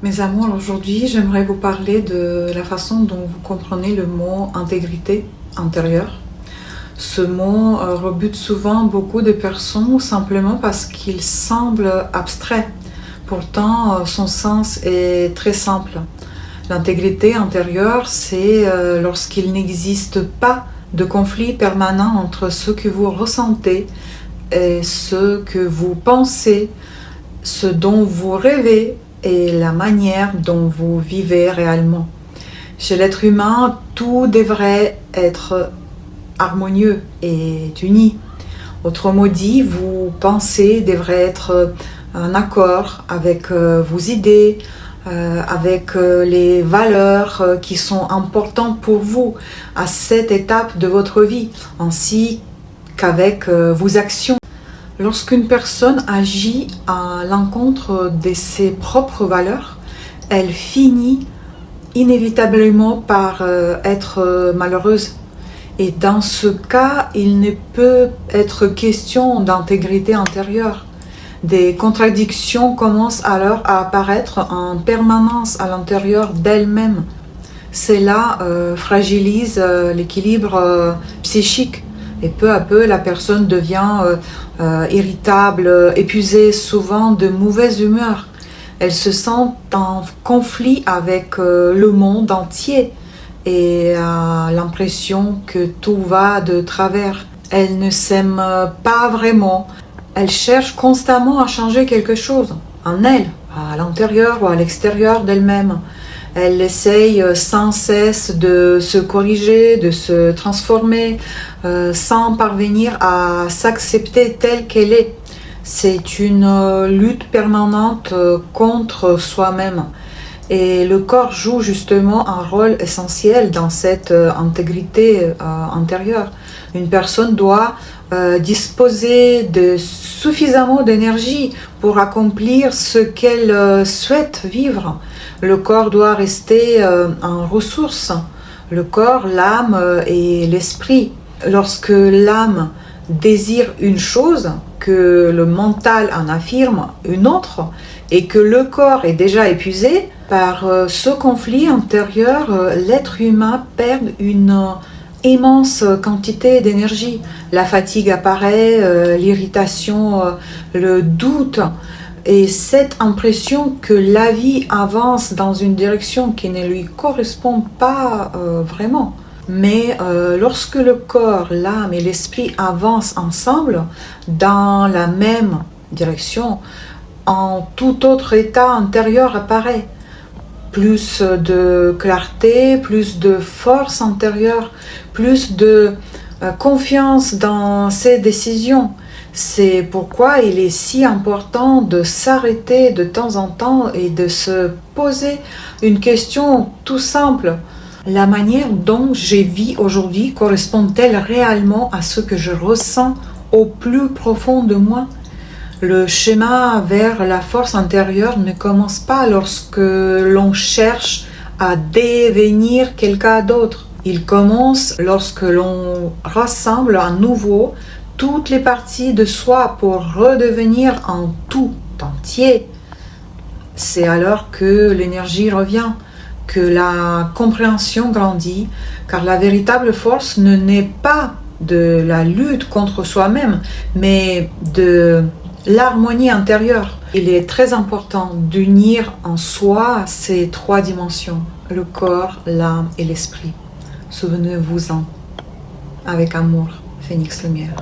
Mes amours, aujourd'hui, j'aimerais vous parler de la façon dont vous comprenez le mot intégrité intérieure. Ce mot rebute souvent beaucoup de personnes simplement parce qu'il semble abstrait. Pourtant, son sens est très simple. L'intégrité intérieure, c'est lorsqu'il n'existe pas de conflit permanent entre ce que vous ressentez et ce que vous pensez, ce dont vous rêvez et la manière dont vous vivez réellement. Chez l'être humain, tout devrait être harmonieux et uni. Autrement dit, vos pensées devraient être en accord avec vos idées, avec les valeurs qui sont importantes pour vous à cette étape de votre vie, ainsi qu'avec vos actions. Lorsqu'une personne agit à l'encontre de ses propres valeurs, elle finit inévitablement par être malheureuse. Et dans ce cas, il ne peut être question d'intégrité intérieure. Des contradictions commencent alors à apparaître en permanence à l'intérieur d'elle-même. Cela fragilise l'équilibre psychique. Et peu à peu, la personne devient irritable, épuisée, souvent de mauvaise humeur. Elle se sent en conflit avec le monde entier et a l'impression que tout va de travers. Elle ne s'aime pas vraiment. Elle cherche constamment à changer quelque chose en elle, à l'intérieur ou à l'extérieur d'elle-même. Elle essaye sans cesse de se corriger, de se transformer, sans parvenir à s'accepter telle qu'elle est. C'est une lutte permanente contre soi-même. Et le corps joue justement un rôle essentiel dans cette intégrité intérieure. Une personne doit disposer de suffisamment d'énergie pour accomplir ce qu'elle souhaite vivre. Le corps doit rester en ressource. Le corps, l'âme et l'esprit. Lorsque l'âme désire une chose, que le mental en affirme une autre, et que le corps est déjà épuisé, par ce conflit intérieur, l'être humain perd une immense quantité d'énergie. La fatigue apparaît, l'irritation, le doute, et cette impression que la vie avance dans une direction qui ne lui correspond pas vraiment. Mais lorsque le corps, l'âme et l'esprit avancent ensemble dans la même direction, en tout autre état intérieur apparaît. Plus de clarté, plus de force intérieure, plus de confiance dans ses décisions. C'est pourquoi il est si important de s'arrêter de temps en temps et de se poser une question tout simple. La manière dont je vis aujourd'hui correspond-elle réellement à ce que je ressens au plus profond de moi ? Le schéma vers la force intérieure ne commence pas lorsque l'on cherche à devenir quelqu'un d'autre. Il commence lorsque l'on rassemble à nouveau toutes les parties de soi pour redevenir un tout entier. C'est alors que l'énergie revient, que la compréhension grandit, car la véritable force ne naît pas de la lutte contre soi-même, mais de l'harmonie intérieure. Il est très important d'unir en soi ces trois dimensions, le corps, l'âme et l'esprit. Souvenez-vous-en. Avec amour, Phénix Lumière.